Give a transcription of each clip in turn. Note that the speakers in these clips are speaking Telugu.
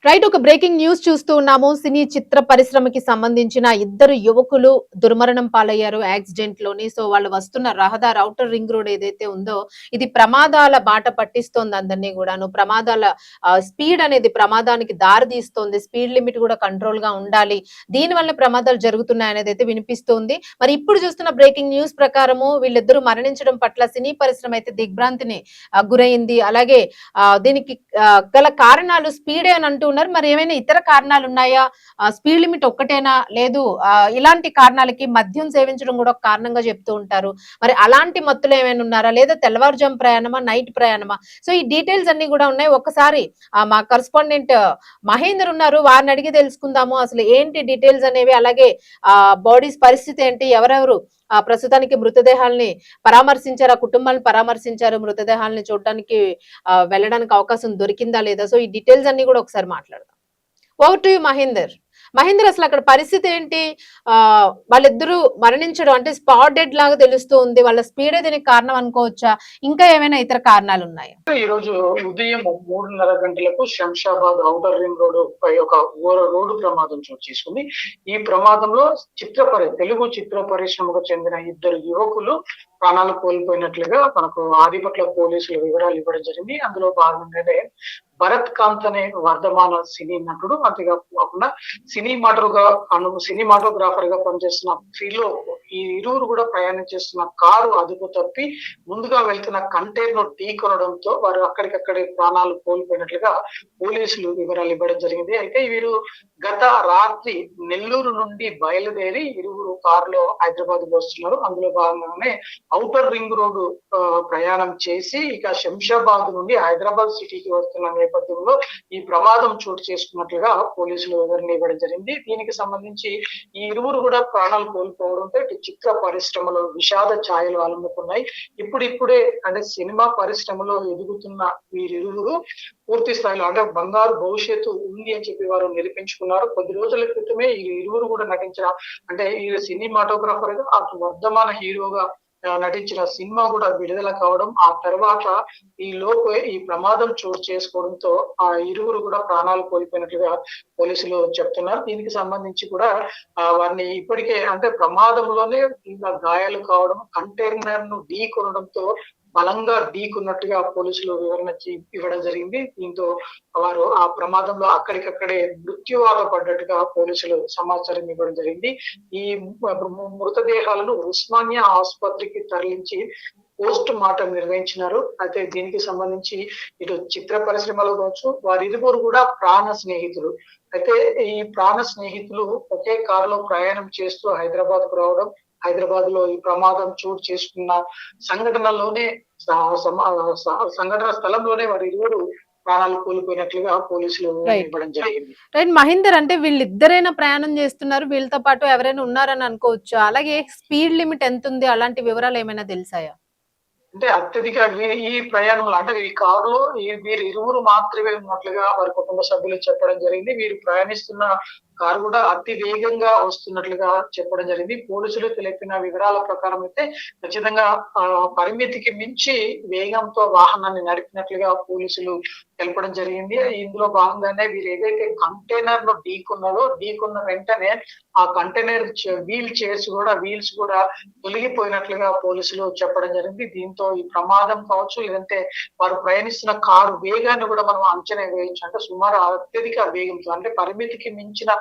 రైట్. ఒక బ్రేకింగ్ న్యూస్ చూస్తూ ఉన్నాము. సినీ చిత్ర పరిశ్రమకి సంబంధించిన ఇద్దరు యువకులు దుర్మరణం పాలయ్యారు యాక్సిడెంట్ లోని. సో వాళ్ళు వస్తున్న రహదారి ఔటర్ రింగ్ రోడ్ ఏదైతే ఉందో ఇది ప్రమాదాల బాట పట్టిస్తోంది అందరినీ కూడాను. ప్రమాదాల స్పీడ్ అనేది ప్రమాదానికి దారి తీస్తోంది. స్పీడ్ లిమిట్ కూడా కంట్రోల్ గా ఉండాలి. దీని వల్ల ప్రమాదాలు జరుగుతున్నాయి అనేది అయితే వినిపిస్తోంది. మరి ఇప్పుడు చూస్తున్న బ్రేకింగ్ న్యూస్ ప్రకారము వీళ్ళిద్దరూ మరణించడం పట్ల సినీ పరిశ్రమ అయితే దిగ్భ్రాంతిని గురైంది. అలాగే దీనికి గల కారణాలు స్పీడే అని అంటూ ఉన్నారు. మరి ఏమైనా ఇతర కారణాలు ఉన్నాయా? స్పీడ్ లిమిట్ ఒక్కటేనా? లేదు ఇలాంటి కారణాలకి మద్యం సేవించడం కూడా ఒక కారణంగా చెప్తూ ఉంటారు. మరి అలాంటి మత్తులు ఏమైనా ఉన్నారా? లేదా తెల్లవారుజాము ప్రయాణమా? నైట్ ప్రయాణమా? సో ఈ డీటెయిల్స్ అన్ని కూడా ఉన్నాయి. ఒక్కసారి మా కరెస్పాండెంట్ మహేందర్ ఉన్నారు. వారిని అడిగి తెలుసుకుందాము. అసలు ఏంటి డీటెయిల్స్ అనేవి, అలాగే బాడీస్ పరిస్థితి ఏంటి, ఎవరెవరు ప్రస్తుతానికి మృతదేహాల్ని పరామర్శించారు, ఆ కుటుంబాలను పరామర్శించారు, మృతదేహాల్ని చూడడానికి వెళ్ళడానికి అవకాశం దొరికిందా లేదా? సో ఈ డీటెయిల్స్ అన్ని కూడా ఒకసారి మాట్లాడదాం. Over to you Mahender. Mahender, అసలు అక్కడ పరిస్థితి ఏంటి? వాళ్ళిద్దరూ మరణించడం అంటే స్పాట్ డెడ్ లాగా తెలుస్తూ ఉంది. వాళ్ళ స్పీడే దీనికి కారణం అనుకోవచ్చా? ఇంకా ఏమైనా ఇతర కారణాలు ఉన్నాయా? ఈ రోజు ఉదయం 3:30 గంటలకు శంషాబాద్ ఔటర్ రింగ్ రోడ్ పై ఒక రోడ్డు ప్రమాదం చోటు చేసుకుంది. ఈ ప్రమాదంలో తెలుగు చిత్ర పరిశ్రమకు చెందిన ఇద్దరు యువకులు ప్రాణాలు కోల్పోయినట్లుగా మనకు ఆదిపట్ల పోలీసులు వివరాలు ఇవ్వడం జరిగింది. అందులో భాగంగానే భరత్ కాంత్ అనే వర్ధమాన సినీ నటుడు, అంతేకాకుండా సినిమాటోగ్రాఫర్ గా పనిచేస్తున్న ఫీలో ఈ ఇరువురు కూడా ప్రయాణం చేస్తున్న కారు అదుపు తప్పి ముందుగా వెళ్తున్న కంటైనర్ ఢీకొనడంతో వారు అక్కడికక్కడే ప్రాణాలు కోల్పోయినట్లుగా పోలీసులు వివరాలు ఇవ్వడం జరిగింది. అయితే వీరు గత రాత్రి నెల్లూరు నుండి బయలుదేరి ఇరువురు కారులో హైదరాబాద్ వస్తున్నారు. అందులో భాగంగానే ఔటర్ రింగ్ రోడ్ ప్రయాణం చేసి ఇక శంషాబాద్ నుండి హైదరాబాద్ సిటీకి వస్తున్న నేపథ్యంలో ఈ ప్రమాదం చోటు చేసుకున్నట్లుగా పోలీసులు వివరణ ఇవ్వడం జరిగింది. దీనికి సంబంధించి ఈ ఇరువురు కూడా ప్రాణాలు కోల్పోవడంతో ఇటు చిత్ర పరిశ్రమలో విషాద ఛాయలు అలుముకున్నాయి. ఇప్పుడిప్పుడే అంటే సినిమా పరిశ్రమలో ఎదుగుతున్న వీరిరువురు పూర్తి స్థాయిలో అంటే బంగారు భవిష్యత్తు ఉంది అని చెప్పి వారు నిరూపించుకున్నారు. కొద్ది రోజుల క్రితమే ఈ ఇరువురు కూడా నటించిన అంటే ఈ సినిమాటోగ్రాఫర్ గా అటు వర్ధమాన హీరోగా నటించిన సినిమా కూడా విడుదల కావడం, ఆ తర్వాత ఈ ప్రమాదం చోటు చేసుకోవడంతో ఆ ఇరువురు కూడా ప్రాణాలు కోల్పోయినట్లుగా పోలీసులు చెప్తున్నారు. దీనికి సంబంధించి కూడా వారిని ఇప్పటికే అంటే ప్రమాదంలోనే గాయాలు కావడం, కంటైనర్ ను ఢీ కొనడంతో బలంగా ఢీకున్నట్టుగా పోలీసులు వివరణ ఇవ్వడం జరిగింది. దీంతో వారు ఆ ప్రమాదంలో అక్కడికక్కడే మృత్యువాత పడ్డట్టుగా పోలీసులు సమాచారం ఇవ్వడం జరిగింది. ఈ మృతదేహాలను ఉస్మానియా ఆసుపత్రికి తరలించి పోస్ట్ మార్టం నిర్వహించినారు. అయితే దీనికి సంబంధించి ఇటు చిత్ర పరిశ్రమలో కావచ్చు, వారిరువురు కూడా ప్రాణ స్నేహితులు. అయితే ఈ ప్రాణ స్నేహితులు ఒకే కారులో ప్రయాణం చేస్తూ హైదరాబాద్ కు రావడం, హైదరాబాద్ లో ఈ ప్రమాదం చోటు చేసుకున్న సంఘటన స్థలంలోనే వారి ఇరువురు ప్రాణాలు కోల్పోయినట్లుగా పోలీసులు ఇవ్వడం జరిగింది. రైట్ మహేందర్, అంటే వీళ్ళిద్దరైనా ప్రయాణం చేస్తున్నారు, వీళ్ళతో పాటు ఎవరైనా ఉన్నారని అనుకోవచ్చు. అలాగే స్పీడ్ లిమిట్ ఎంత ఉంది, అలాంటి వివరాలు ఏమైనా తెలిసాయా? అంటే అత్యధిక ఈ ప్రయాణంలో అంటే ఈ కారులో వీరు ఇరువురు మాత్రమే ఉన్నట్లుగా వారి కుటుంబ సభ్యులు చెప్పడం జరిగింది. వీరు ప్రయాణిస్తున్న కారు కూడా అతి వేగంగా వస్తున్నట్లుగా చెప్పడం జరిగింది. పోలీసులు తెలిపిన వివరాల ప్రకారం అయితే ఖచ్చితంగా పరిమితికి మించి వేగంతో వాహనాన్ని నడిపినట్లుగా పోలీసులు తెలపడం జరిగింది. ఇందులో భాగంగానే వీరు ఏదైతే కంటైనర్ లో ఢీకున్న వెంటనే ఆ కంటైనర్ వీల్స్ కూడా తొలగిపోయినట్లుగా పోలీసులు చెప్పడం జరిగింది. దీంతో ఈ ప్రమాదం కావచ్చు, లేదంటే వారు ప్రయాణిస్తున్న కారు వేగాన్ని కూడా మనం అంచనా వేయొచ్చు. అంటే సుమారు అత్యధిక వేగంతో అంటే పరిమితికి మించిన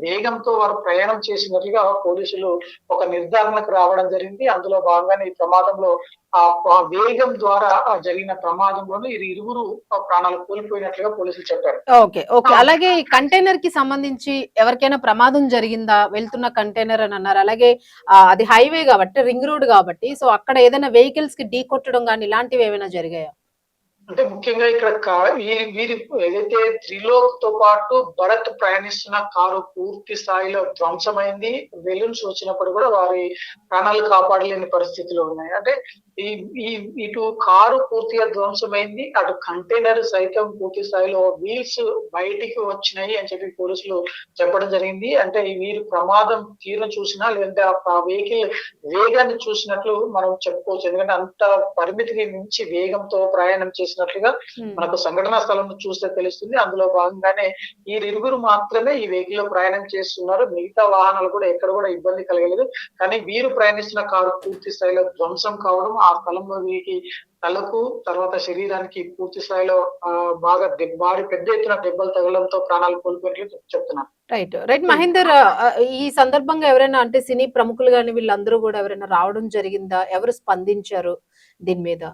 వేగంతో వారు ప్రయాణం చేసినట్లుగా పోలీసులు ఒక నిర్ధారణకు రావడం జరిగింది. అందులో భాగంగానే ఈ ప్రమాదంలో ఆ వేగం ద్వారా జరిగిన ప్రమాదంలోనే ఇరువురు ప్రాణాలు కోల్పోయినట్లుగా పోలీసులు చెప్పారు. ఓకే. అలాగే ఈ కంటైనర్ కి సంబంధించి ఎవరికైనా ప్రమాదం జరిగిందా? వెళ్తున్న కంటైనర్ అని అన్నారు. అలాగే అది హైవే కాబట్టి, రింగ్ రోడ్ కాబట్టి, సో అక్కడ ఏదైనా వెహికల్స్ కి ఢీ కొట్టడం కానీ ఇలాంటివి ఏమైనా జరిగాయా? అంటే ముఖ్యంగా ఇక్కడ వీరి ఏదైతే త్రిలోక్ తో పాటు భరత్ ప్రయాణిస్తున్న కారు పూర్తి స్థాయిలో ధ్వంసమైంది. బెలూన్స్ వచ్చినప్పుడు కూడా వారి ప్రాణాలు కాపాడలేని పరిస్థితిలో ఉన్నాయి. అంటే ఇటు కారు పూర్తిగా ధ్వంసమైంది, అటు కంటైనర్ సైతం పూర్తి స్థాయిలో వీల్స్ బయటికి వచ్చినాయి అని చెప్పి పోలీసులు చెప్పడం జరిగింది. అంటే వీరు ప్రమాదం తీరును చూసినా, లేదంటే ఆ వెహికల్ వేగాన్ని చూసినట్లు మనం చెప్పుకోవచ్చు. ఎందుకంటే అంత పరిమితికి మించి వేగంతో ప్రయాణం చేసి చేసినట్లుగా మనకు సంఘటనా స్థలం చూస్తే తెలుస్తుంది. అందులో భాగంగానే వీరిరువురు మాత్రమే ఈ వెహికల్ లో ప్రయాణం చేస్తున్నారు. మిగతా వాహనాలు కూడా ఎక్కడ కూడా ఇబ్బంది కలగలేదు. కానీ వీరు ప్రయాణిస్తున్న కారు పూర్తి స్థాయిలో ధ్వంసం కావడం, ఆ స్థలంలో వీరికి తలకు, తర్వాత శరీరానికి పూర్తి స్థాయిలో బాగా భారీ పెద్ద ఎత్తున దెబ్బలు తగలడంతో ప్రాణాలు కోల్పోయినట్లు చెప్తున్నారు. రైట్. రైట్. మహేందర్, ఈ సందర్భంగా ఎవరైనా అంటే సినీ ప్రముఖులు గాని వీళ్ళందరూ గూడా ఎవరైనా రావడం జరిగిందా? ఎవరు స్పందించారు దీని మీద?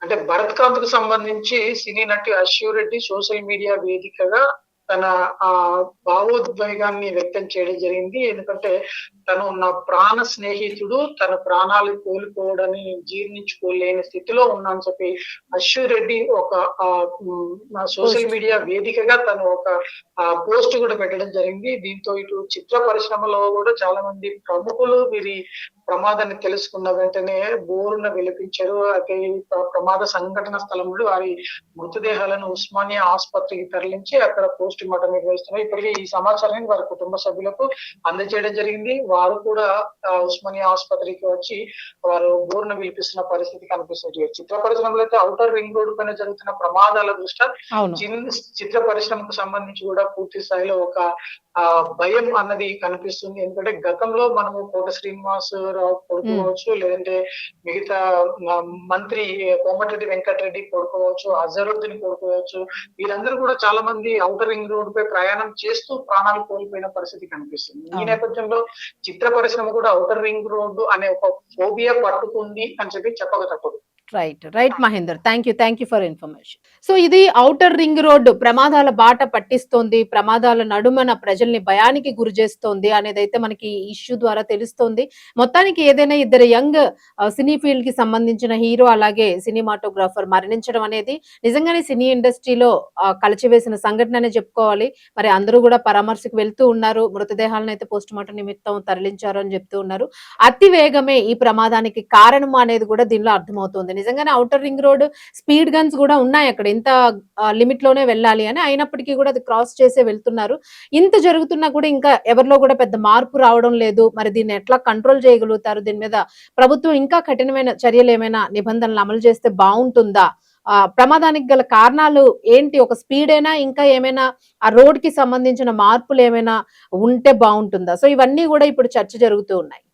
అంటే భరత్ కాంత్‌కు సంబంధించి సినీ నటి అశ్వు రెడ్డి సోషల్ మీడియా వేదికగా తన భావోద్వేగాన్ని వ్యక్తం చేయడం జరిగింది. ఎందుకంటే తను నా ప్రాణ స్నేహితుడు, తన ప్రాణాలు కోల్పోవడాన్ని జీర్ణించుకోలేని స్థితిలో ఉన్నా అని చెప్పి అశ్వు రెడ్డి ఒక సోషల్ పోస్ట్. మీడియా వేదికగా తను ఒక పోస్ట్ కూడా పెట్టడం జరిగింది. దీంతో ఇటు చిత్ర పరిశ్రమలో కూడా చాలా మంది ప్రముఖులు వీరి ప్రమాదాన్ని తెలుసుకున్న వెంటనే బోరున విలపించారు. అయితే ఈ ప్రమాద సంఘటన స్థలంలో వారి మృతదేహాలను ఉస్మానియా ఆసుపత్రికి తరలించి అక్కడ పోస్ట్ మార్టం నిర్వహిస్తున్నారు. ఇప్పటికే ఈ సమాచారాన్ని వారి కుటుంబ సభ్యులకు అందజేయడం జరిగింది. వారు కూడా ఉస్మానియా ఆసుపత్రికి వచ్చి వారు బోరున విలిపిస్తున్న పరిస్థితి కనిపిస్తుంది. చిత్ర పరిశ్రమలో అయితే ఔటర్ రింగ్ రోడ్డు పైన జరుగుతున్న ప్రమాదాల దృష్ట్యా అవును. చిత్ర పరిశ్రమకు సంబంధించి కూడా పూర్తి స్థాయిలో ఒక భయం అన్నది కనిపిస్తుంది. ఎందుకంటే గతంలో మనము కోట శ్రీనివాస్ రావు కొడుకు కావచ్చు, లేదంటే మిగతా మంత్రి కోమటిరెడ్డి వెంకటరెడ్డి కొడుకు కావచ్చు, అజరుద్దీన్ కొడుకు కావచ్చు, వీరందరూ కూడా చాలా మంది ఔటర్ రింగ్ రోడ్ పై ప్రయాణం చేస్తూ ప్రాణాలు కోల్పోయిన పరిస్థితి కనిపిస్తుంది. ఈ నేపథ్యంలో చిత్ర పరిశ్రమ కూడా ఔటర్ రింగ్ రోడ్డు అనే ఒక ఫోబియా పట్టుకుంది అని చెప్పి చెప్పక తప్పదు. Right. Right Mahender. Thank you for information. So ఇది ఔటర్ రింగ్ రోడ్డు ప్రమాదాల బాట పట్టిస్తోంది, ప్రమాదాల నడుమన ప్రజల్ని భయానికి గురి చేస్తోంది అనేదైతే మనకి ఇష్యూ ద్వారా తెలుస్తోంది. మొత్తానికి ఏదైనా ఇద్దరు యంగ్ సినీ ఫీల్డ్ కి సంబంధించిన హీరో అలాగే సినిమాటోగ్రాఫర్ మరణించడం అనేది నిజంగానే సినీ ఇండస్ట్రీలో కలిచివేసిన సంఘటన అనే చెప్పుకోవాలి. మరి అందరూ కూడా పరామర్శకు వెళ్తూ ఉన్నారు. మృతదేహాలను అయితే పోస్ట్ మార్టం నిమిత్తం తరలించారు అని చెప్తూ ఉన్నారు. అతి వేగమే ఈ ప్రమాదానికి కారణం అనేది కూడా దీనిలో అర్థమవుతుంది. నిజంగానే outer ring road speed guns కూడా ఉన్నాయి అక్కడ, ఇంత లిమిట్ లోనే వెళ్ళాలి అని, అయినప్పటికీ కూడా అది క్రాస్ చేసే వెళ్తున్నారు. ఇంత జరుగుతున్నా కూడా ఇంకా ఎవరిలో కూడా పెద్ద మార్పు రావడం లేదు. మరి దీన్ని ఎట్లా కంట్రోల్ చేయగలుగుతారు? దీని మీద ప్రభుత్వం ఇంకా కఠినమైన చర్యలు ఏమైనా నిబంధనలు అమలు చేస్తే బాగుంటుందా? ప్రమాదానికి గల కారణాలు ఏంటి? ఒక స్పీడ్ అయినా ఇంకా ఏమైనా ఆ రోడ్ కి సంబంధించిన మార్పులు ఏమైనా ఉంటే బాగుంటుందా? సో ఇవన్నీ కూడా ఇప్పుడు చర్చ జరుగుతూ ఉన్నాయి.